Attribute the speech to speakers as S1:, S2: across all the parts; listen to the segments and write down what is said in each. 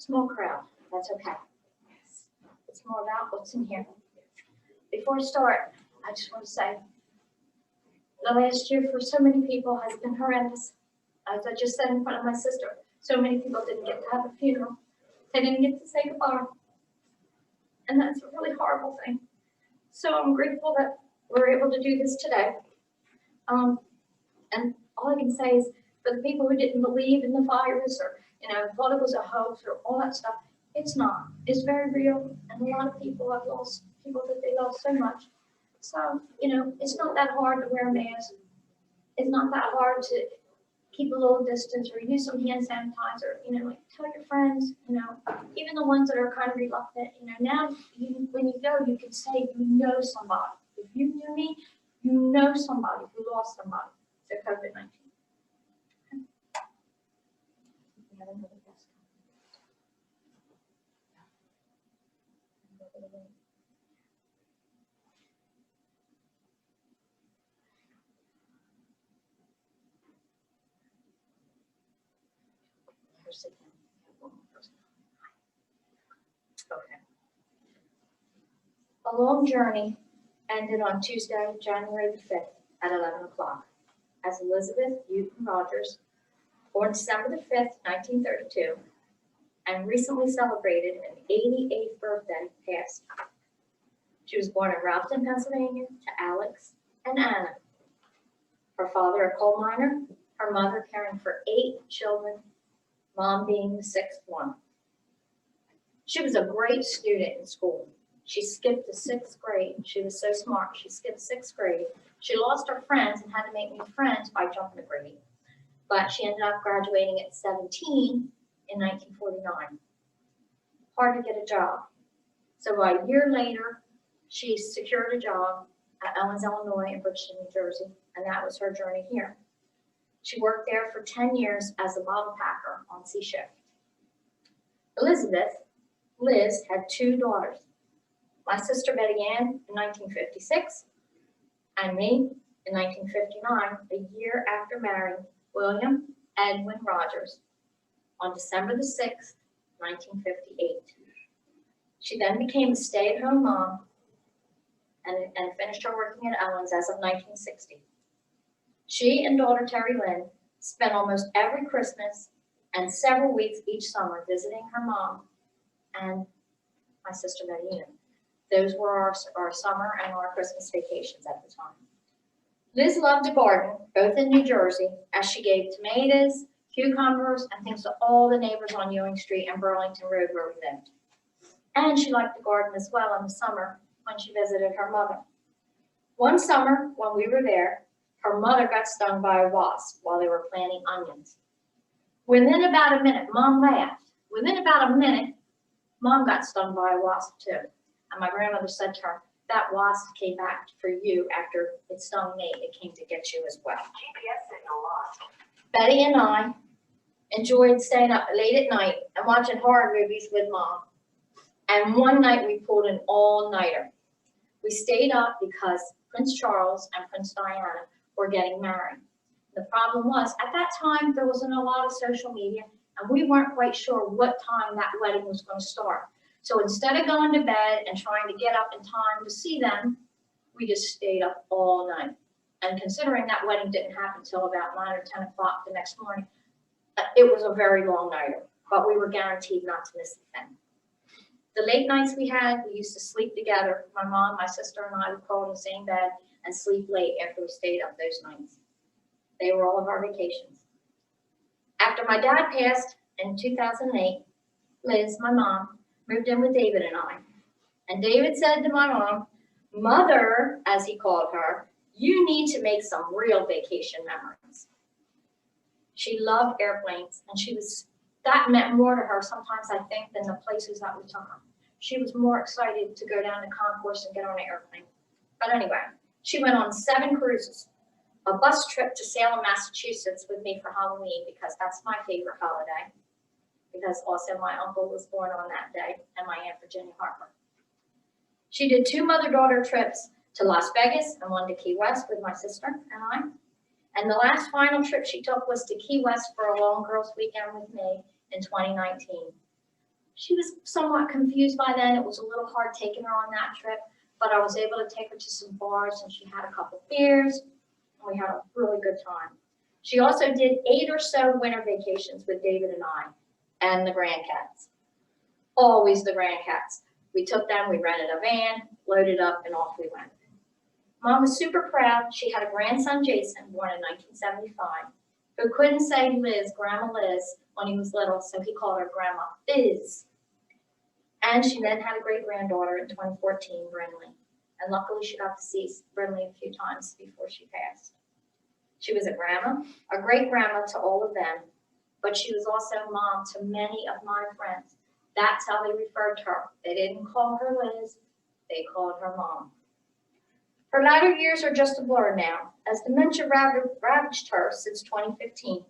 S1: Small crowd, that's okay. It's more about what's in here. Before I start, I just want to say, the last year for so many people has been horrendous. As I just said in front of my sister, so many people didn't get to have a funeral. They didn't get to say goodbye. And that's a really horrible thing. So I'm grateful that we're able to do this today. And all I can say is for the people who didn't believe in the virus or, thought it was a hoax or all that stuff, it's not. It's very real. And a lot of people have lost people that they love so much. So, it's not that hard to wear a mask. It's not that hard to keep a little distance or use some hand sanitizer, tell your friends, even the ones that are kind of reluctant, now when you go, you can say you know somebody. If you knew me, you know somebody who lost somebody to COVID-19. Okay. A long journey ended on Tuesday, January the 5th at 11 o'clock as Elizabeth Newton Rogers, born December the 5th, 1932, and recently celebrated an 88th birthday, passed. She was born in Ralston, Pennsylvania, to Alex and Anna. Her father, a coal miner, her mother caring for 8 children, mom being the 6th one. She was a great student in school. She skipped the 6th grade. She was so smart. She skipped 6th grade. She lost her friends and had to make new friends by jumping a grade. But she ended up graduating at 17 in 1949. Hard to get a job. So a year later, she secured a job at Owens, Illinois and Bridgeton, New Jersey, and that was her journey here. She worked there for 10 years as a model packer on C shift. Elizabeth, Liz, had 2 daughters. My sister Betty Ann in 1956 and me in 1959, a year after marrying William Edwin Rogers on December the 6th, 1958. She then became a stay-at-home mom and finished her working at Owens as of 1960. She and daughter Terry Lynn spent almost every Christmas and several weeks each summer visiting her mom and my sister Betty Ann. Those were our summer and our Christmas vacations at the time. Liz loved to garden, both in New Jersey, as she gave tomatoes, cucumbers, and things to all the neighbors on Ewing Street and Burlington Road where we lived. And she liked to garden as well in the summer when she visited her mother. One summer, when we were there, her mother got stung by a wasp while they were planting onions. Within about a minute, Mom laughed. Within about a minute, Mom got stung by a wasp too. And my grandmother said to her, that wasp came back for you after it stung me. It came to get you as well. GPS signal lost. Betty and I enjoyed staying up late at night and watching horror movies with Mom. And one night we pulled an all-nighter. We stayed up because Prince Charles and Prince Diana were getting married. The problem was, at that time, there wasn't a lot of social media, and we weren't quite sure what time that wedding was going to start. So instead of going to bed and trying to get up in time to see them, we just stayed up all night. And considering that wedding didn't happen until about 9 or 10 o'clock the next morning, it was a very long nighter, but we were guaranteed not to miss the thing. The late nights we had, we used to sleep together. My mom, my sister, and I would crawl in the same bed and sleep late after we stayed up those nights. They were all of our vacations. After my dad passed in 2008, Liz, my mom, moved in with David and I. And David said to my mom, Mother, as he called her, you need to make some real vacation memories. She loved airplanes, and that meant more to her sometimes, I think, than the places that we took her. She was more excited to go down to Concourse and get on an airplane. But anyway, she went on 7 cruises, a bus trip to Salem, Massachusetts with me for Halloween because that's my favorite holiday, because also my uncle was born on that day and my Aunt Virginia Harper. She did 2 mother-daughter trips to Las Vegas and 1 to Key West with my sister and I. And the last final trip she took was to Key West for a long girls' weekend with me in 2019. She was somewhat confused by then. It was a little hard taking her on that trip, but I was able to take her to some bars and she had a couple beers and we had a really good time. She also did 8 or so winter vacations with David and I and the grandcats. Always the grandcats. We took them, we rented a van, loaded up, and off we went. Mom was super proud. She had a grandson, Jason, born in 1975, who couldn't say Liz, Grandma Liz, when he was little, so he called her Grandma Biz. And she then had a great-granddaughter in 2014, Brinley. And luckily she got to see Brinley a few times before she passed. She was a grandma, a great-grandma to all of them, but she was also mom to many of my friends. That's how they referred to her. They didn't call her Liz, they called her Mom. Her latter years are just a blur now, as dementia ravaged her since 2015.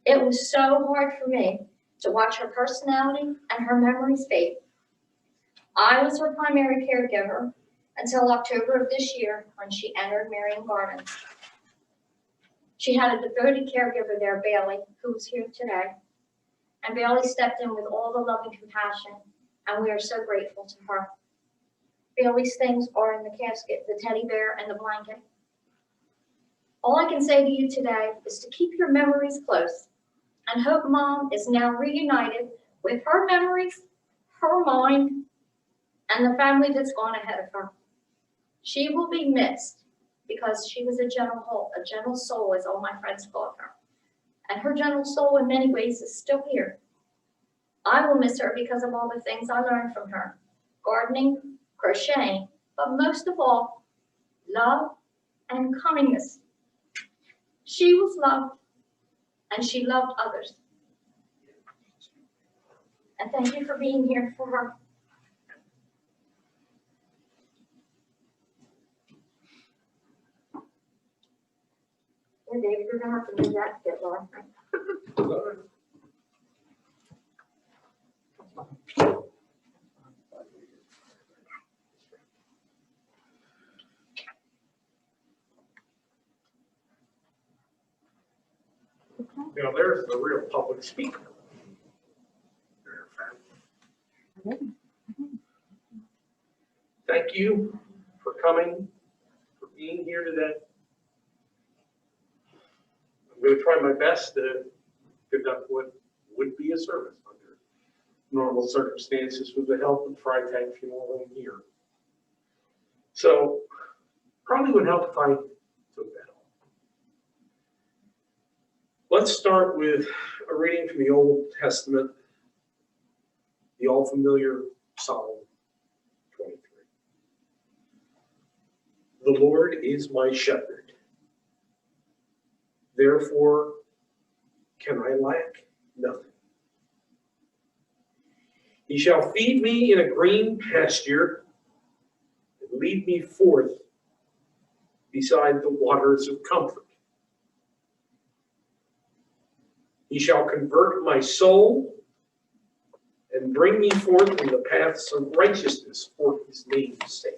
S1: It was so hard for me to watch her personality and her memories fade. I was her primary caregiver until October of this year when she entered Marion Gardens. She had a devoted caregiver there, Bailey, who was here today. And Bailey stepped in with all the love and compassion, and we are so grateful to her. Bailey's things are in the casket, the teddy bear and the blanket. All I can say to you today is to keep your memories close and hope Mom is now reunited with her memories, her mind, and the family that's gone ahead of her. She will be missed because she was a gentle soul, as all my friends called her. And her gentle soul in many ways is still here. I will miss her because of all the things I learned from her. Gardening, crocheting, but most of all, love and kindness. She was loved and she loved others. And thank you for being here for her. Yeah, David, you're gonna have to move that to get lower.
S2: Now, there's the real public speaker. Thank you for coming, for being here today. I'm going to try my best to conduct what would be a service under normal circumstances with the help of Freitag Funeral Home here. So, probably would help if I took that on. Let's start with a reading from the Old Testament, the all-familiar Psalm 23. The Lord is my shepherd, therefore can I lack nothing. He shall feed me in a green pasture and lead me forth beside the waters of comfort. He shall convert my soul and bring me forth in the paths of righteousness for his name's sake.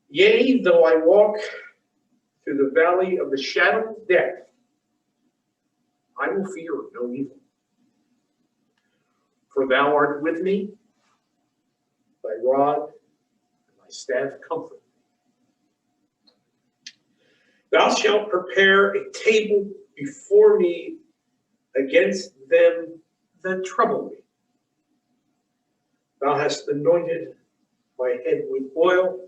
S2: Yea, though I walk through the valley of the shadow of death, I will fear no evil. For thou art with me, thy rod and thy staff comfort me. Thou shalt prepare a table before me against them that trouble me. Thou hast anointed my head with oil,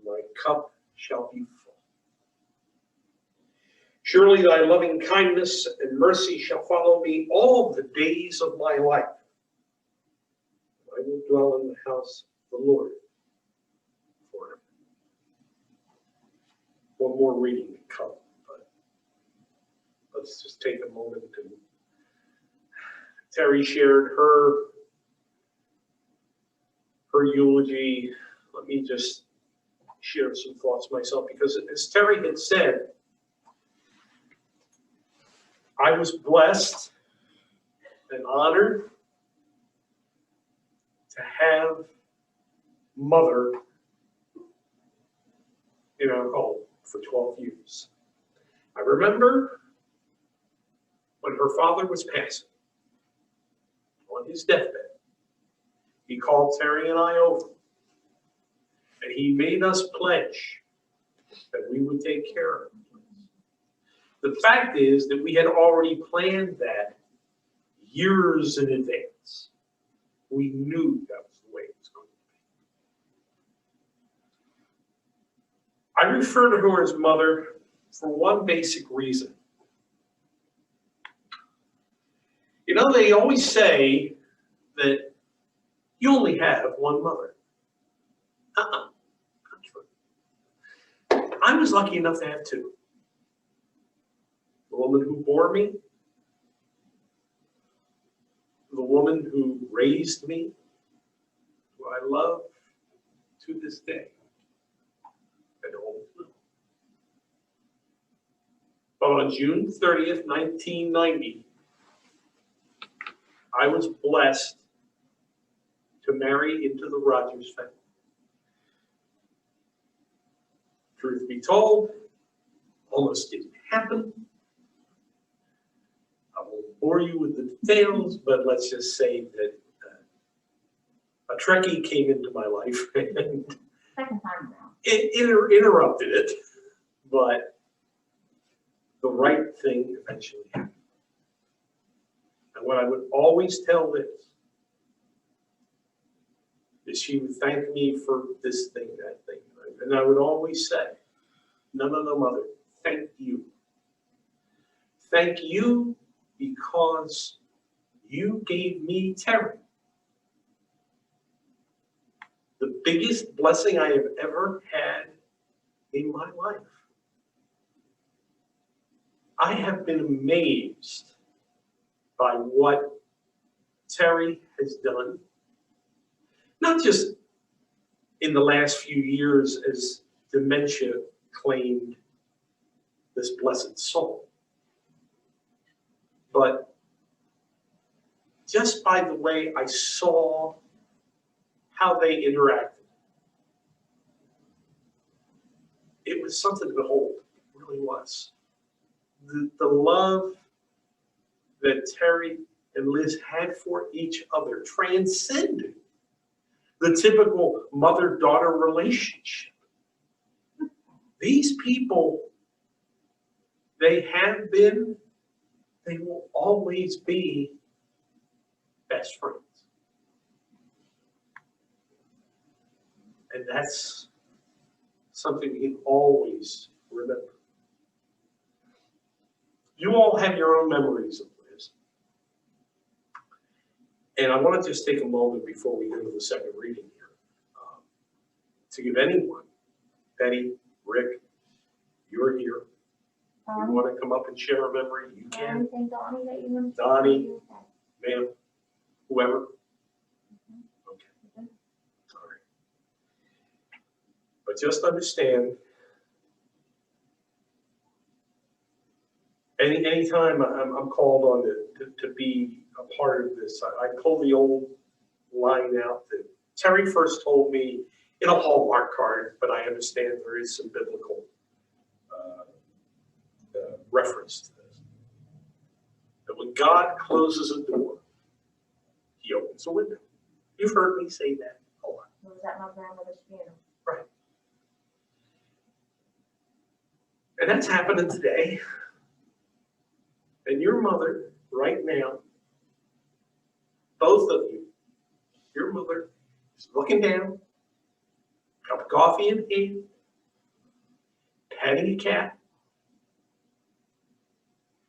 S2: my cup shall be full. Surely thy loving kindness and mercy shall follow me all the days of my life. I will dwell in the house of the Lord forever. One more reading to come, but let's just take a moment. And Terry shared her eulogy. Let me just share some thoughts myself, because as Terry had said, I was blessed and honored to have Mother in our home for 12 years. I remember when her father was passing, his deathbed, he called Terry and I over, and he made us pledge that we would take care of him. The fact is that we had already planned that years in advance. We knew that was the way it was going to be. I refer to her as mother for one basic reason. You know, they always say that you only have one mother. Not true. I was lucky enough to have two. The woman who bore me, the woman who raised me, who I love to this day, and always will. But on June 30th, 1990, I was blessed to marry into the Rogers family. Truth be told, almost didn't happen. I won't bore you with the details, but let's just say that a Trekkie came into my life and
S1: Second time around.
S2: it interrupted it, but the right thing eventually happened. And what I would always tell Liz is she would thank me for this thing, that thing. And I would always say, no, mother, thank you. Thank you because you gave me Terry. The biggest blessing I have ever had in my life. I have been amazed by what Terry has done, not just in the last few years as dementia claimed this blessed soul, but just by the way I saw how they interacted. It was something to behold, it really was. The love that Terry and Liz had for each other transcended the typical mother-daughter relationship. These people, they have been, they will always be best friends. And that's something we can always remember. You all have your own memories of Liz. And I want to just take a moment before we go to the second reading here to give anyone, Betty, Rick, you're here. You want to come up and share a memory, you can.
S1: Anything, Donnie, that you want to?
S2: Donnie, ma'am, whoever. Okay. All right. But just understand, anytime I'm called on to be a part of this, I pull the old line out that Terry first told me in a Hallmark card, but I understand there is some biblical reference to this. That when God closes a door, he opens a window. You've heard me say that a lot.
S1: Was that my grandmother's funeral?
S2: Right. And that's happening today. And your mother, right now, both of you, your mother is looking down, cup of coffee in hand, petting a cat,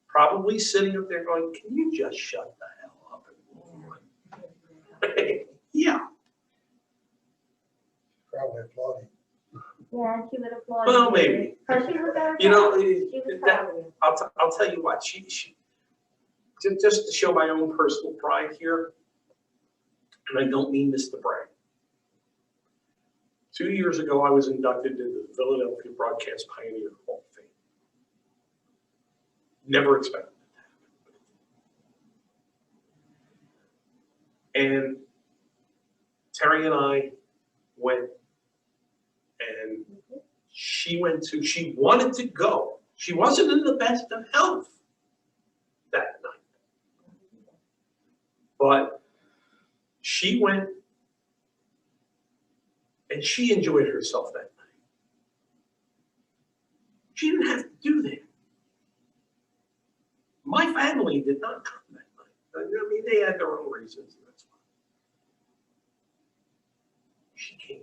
S2: probably sitting up there going, can you just shut the hell up and move on? Yeah.
S3: Probably applauding.
S1: Yeah, she would applaud.
S2: Well, maybe.
S1: Because she was very
S2: You know,
S1: proud. She was proud of you.
S2: I'll tell you what, she just to show my own personal pride here, and I don't mean this to brag. 2 years ago, I was inducted into the Philadelphia Broadcast Pioneer Hall of Fame. Never expected it to happen. And Terry and I went, and she wanted to go. She wasn't in the best of health that night. But She went and she enjoyed herself that night. She didn't have to do that. My family did not come that night. I mean, they had their own reasons. That's fine. She came.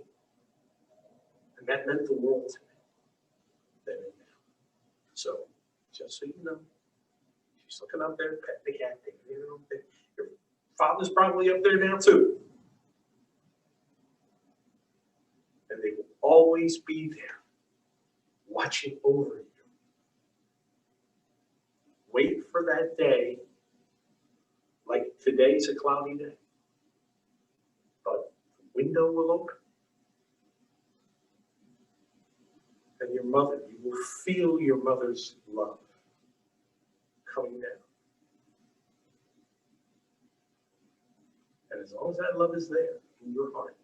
S2: And that meant the world to me. Then and now. So, just so you know, she's looking up there, pet the cat thing. You know, your father's probably up there now too. And they will always be there, watching over you. Wait for that day, like today's a cloudy day, but the window will open. And your mother, you will feel your mother's love coming down. And as long as that love is there in your heart,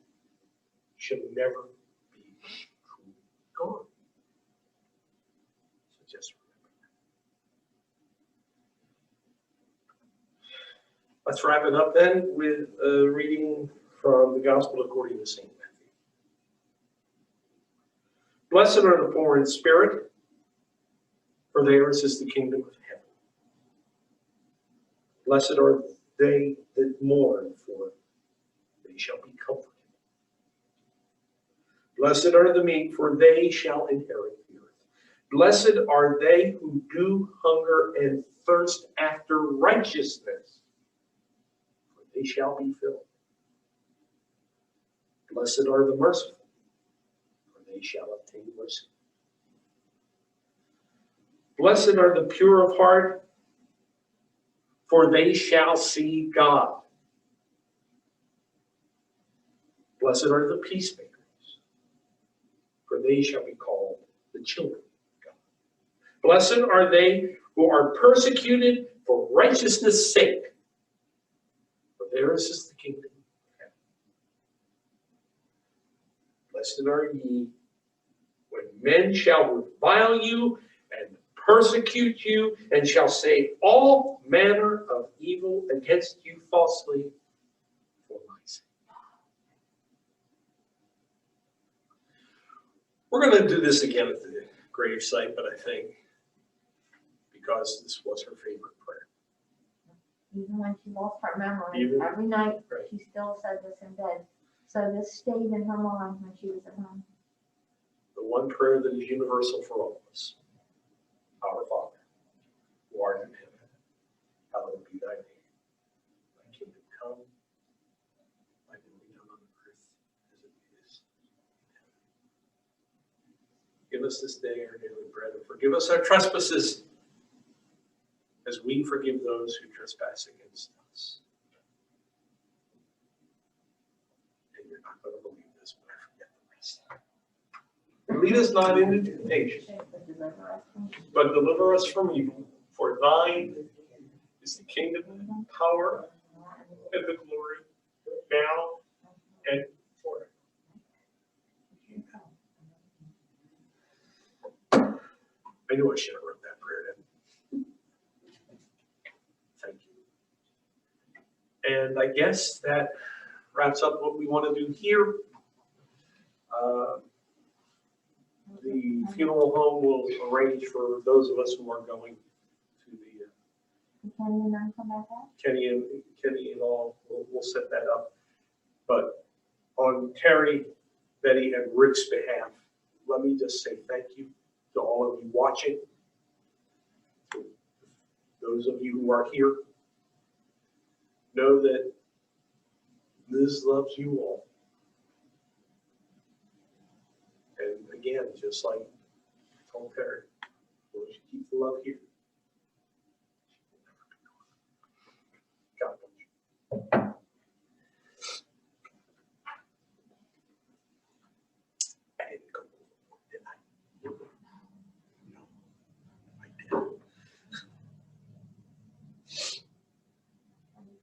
S2: she'll never be truly gone. So just remember that. Let's wrap it up then with a reading from the Gospel according to St. Matthew. Blessed are the poor in spirit, for theirs is the kingdom of heaven. Blessed are they that mourn, for they shall be comforted. Blessed are the meek, for they shall inherit the earth. Blessed are they who do hunger and thirst after righteousness, for they shall be filled. Blessed are the merciful, for they shall obtain mercy. Blessed are the pure of heart, for they shall see God. Blessed are the peacemakers, for they shall be called the children of God. Blessed are they who are persecuted for righteousness' sake, for theirs is the kingdom of heaven. Blessed are ye when men shall revile you and persecute you, and shall say all manner of evil against you falsely for my sake. We're going to do this again at the gravesite, but I think because this was her favorite prayer.
S3: Even when she lost her memory,
S2: Even-
S3: every night
S2: right.
S3: she still said this in bed. So this stayed in her mind when she was at home.
S2: The one prayer that is universal for all of us. Our Father, who art in heaven, hallowed be thy name. Thy kingdom come, thy will be done on earth as it is in heaven. Give us this day our daily bread, and forgive us our trespasses, as we forgive those who trespass against us. And you're not going to believe this, but I forget the rest. Lead us not into temptation, but deliver us from evil. For thine is the kingdom, and power, and the glory, now and forever. I knew I should have wrote that prayer down. Thank you. And I guess that wraps up what we want to do here. The funeral home will arrange for those of us who are going to the
S3: Can you not come back out?
S2: Kenny and all, we'll set that up. But on Terry, Betty, and Rick's behalf, let me just say thank you to all of you watching. To those of you who are here, know that Liz loves you all. And again, just like I told Terry, we'll keep the love here.